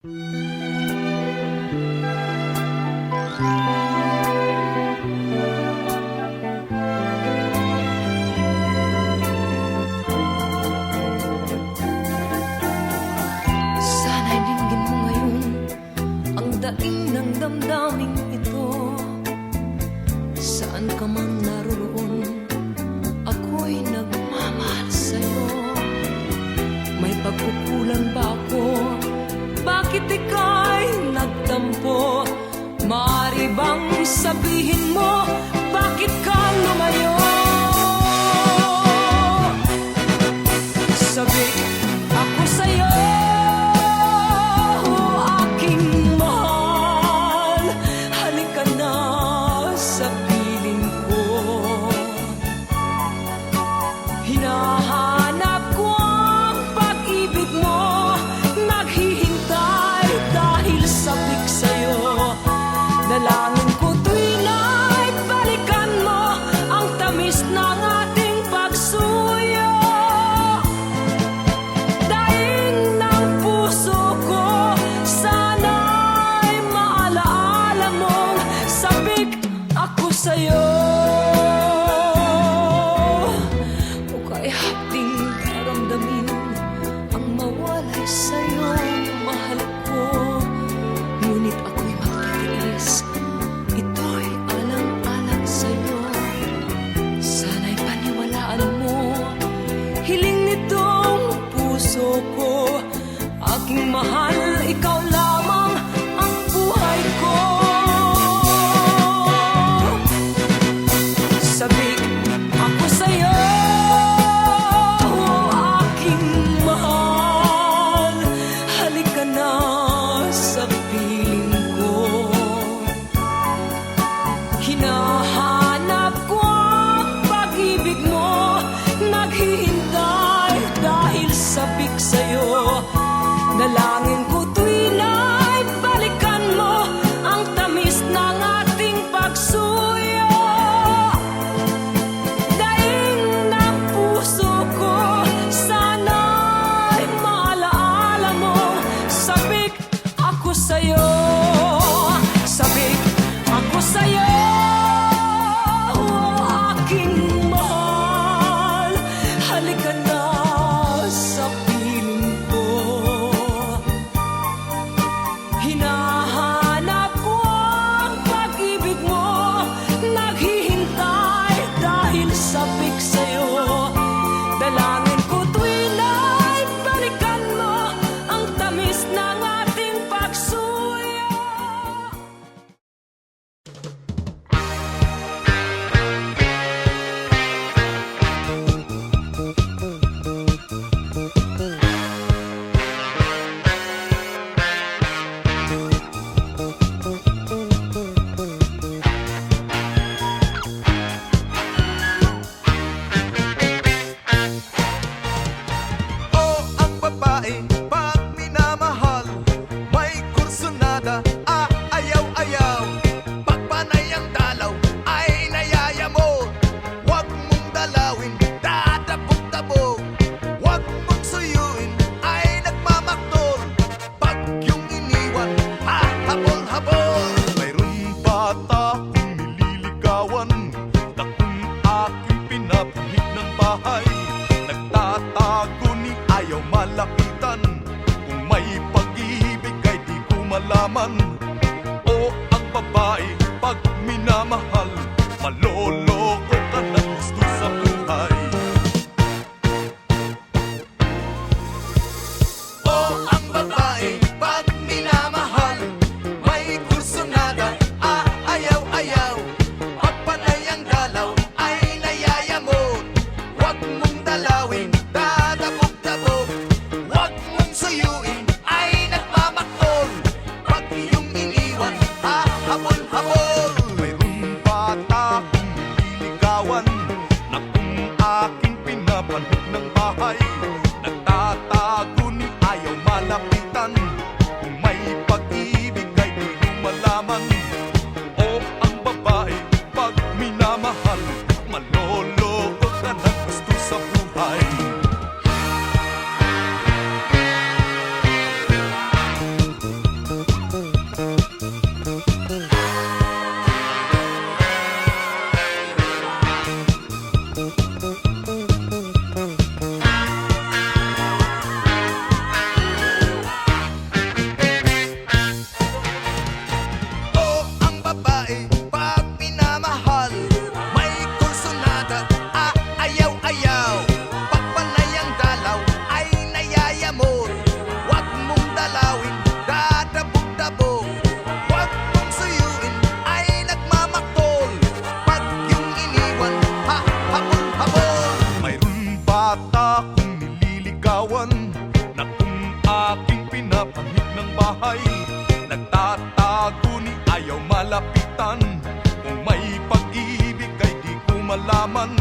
Sana'y dinggin mo ngayon ang daing ng damdaming ito. Saan ka man naroon, ako'y nagmamahal sa'yo. May pagkukulang ba ako? Bakit ika'y nagtampo? Maaari bang sabihin mo, bakit ka lumayo? Sabi ako sa'yo, aking mahal, halika na sa piling ko. Hinahanap ko ang pag-ibig mo, naghihintay dahil sabik sa'yo. Dalangin ko tuwing na'y balikan mo ang tamis ng ating pagsuyo. Daing ng puso ko, sana'y maalaala mong sabik ako sa'yo. O kay hapting daramdamin ang mawalay sa'yo, mahal ko. Ngunit ako'y magtitiis, ito'y alang-alang sa'yo. Sana'y paniwalaan mo, hiling nitong puso ko. Aking mahal, ikaw lamang ang buhay ko. Sabik ako sa'yo, aking mahal, halika na sa piling ko. Hinahanap ko ang pag-ibig mo, naghihintay dahil sabik sa'yo. Dalangin ko tuwing na'y balikan mo ang tamis ng ating pagsuyo. Daing ng puso ko, sana'y maalaala mo, sabik ako sa'yo. Sabik ako sa'yo, aking mahal, halika na sa piling ko. Hinahanap ko ang pag-ibig mo, naghihintay dahil sabik sa'yo. Dalangin ko tuwing na'y balikan mo ang tamis ng ating pagsuyo. O ang babae, pag minamahal, may kursunada, ayaw-ayaw. Pag panay ang dalaw, ay nayayamot. Huwag mong dalawin, dadabog-dabog. Huwag mong suyuin, ay nagmamaktol. Pag yung iniwan, habol-habol. Mayroon bata kung nililigawan, na kung aking pinapuhig ng bahay, nagtatago ni ayaw malapitan. Kung may pag-ibig ay di ko malaman. O ang babae, pag minamahal, maloloko ka ng gusto sa buhay. O ang babae, pag minamahal, may kursunada, ayaw-ayaw. Pag panay ang dalaw, ay nayayamot. Huwag mong dalawin, dadabog-dabog. Huwag mong suyuin, ay nagmamaktol. Pag iyong iniwan, habol-habol. Mayroon bata kung nililigawan, na kung aking pinapanig ng bahay, nagtatago ni ayaw malapitan. Kung may pag-ibig ay di ko malaman. O ang babae, pag minamahal, maloloko ka ng gusto sa buhay. bahay. Nagtatago ni ayaw malapitan. Kung may pag-ibig ay di ko malaman.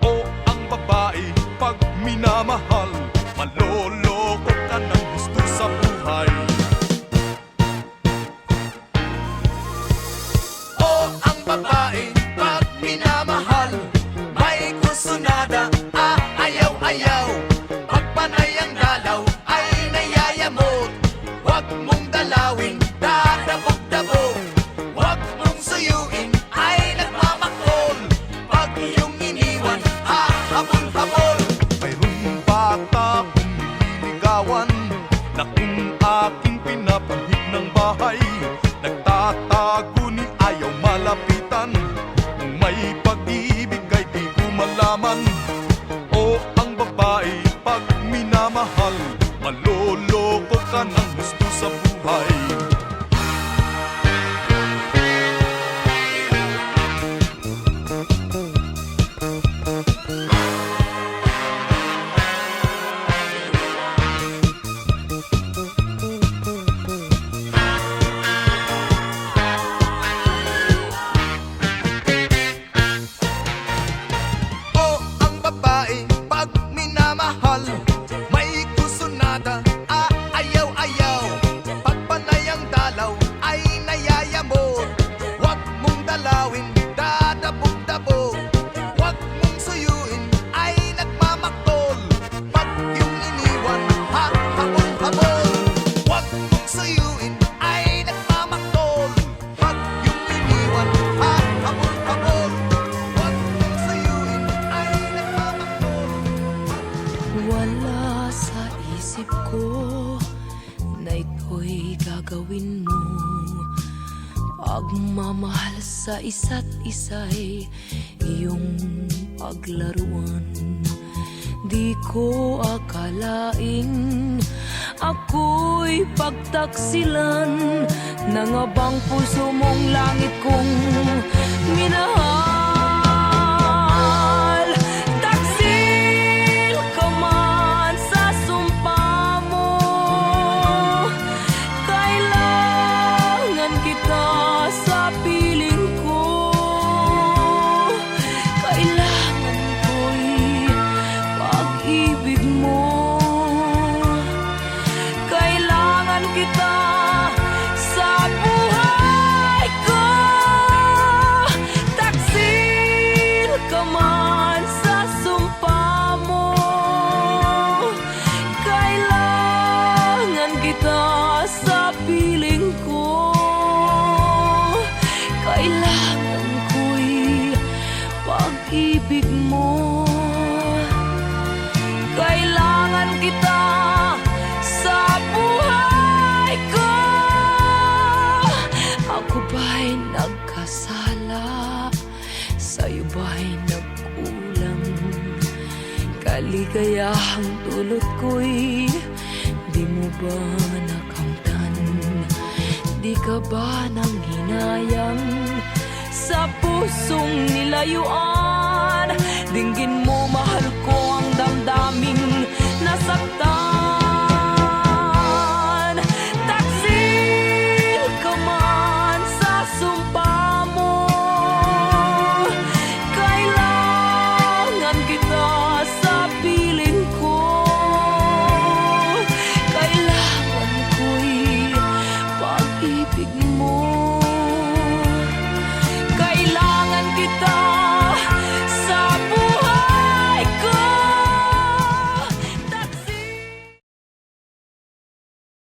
O ang babae pag minamahal, maloloko ka ng gusto sa buhay. O ang babae pag minamahal, may kursunada, ayaw-ayaw. Pag panay ang dalaw ay nayayamot. Huwag mong dalawin, dadabog-dabog. Huwag mong suyuin, ay nagmamakol. Pag iyong iniwan, habol-habol. Mayroong bata kong nililigawan, na kung aking pinapanghik ng bahay. Nagtatago ni ayaw malapitan. Kung may pag-ibig ay di ko malaman. O ang babae pag minamahal, maloloko ka ng gusto sa buhay. O ang babae pag minamahal, may kursunada, ayaw-ayaw. Pag panay ang dalaw ay nayayamot. Huwag mong dalawin, dadabog-dabog. Huwag mong suyuin, ay nagmamaktol. Pag iyong iniwan, habol-habol. Huwag mong suyuin, ay nagmamaktol. Pag iyong iniwan, habol-habol. Huwag mong suyuin, ay nagmamaktol. Wala sa isip ko na ito'y gagawin mo. Pagmamahal sa isa't isa'y iyong paglaruan. Di ko akalain ako'y pagtaksilan ng abang puso mong langit kong minahal. Taksil ka man sa sumpa mo, kailangan kita sa piling ko. Kailangan ko'y pag-ibig mo. Kailangan kita sa buhay ko. Taksil ka man sa sumpa mo, kailangan kita sa piling ko. Kailangan ko'y pag-ibig mo. Kailangan kita sa buhay ko. Ako ba'y nagkasala? Sa'yo ba'y nagkulang? Kaligayahang dulot ko'y di mo ba nakamtan? Di ka ba nang hinayang sa pusong nilayuan? Dinggin mo, mahal ko ang damdaming nasaktan.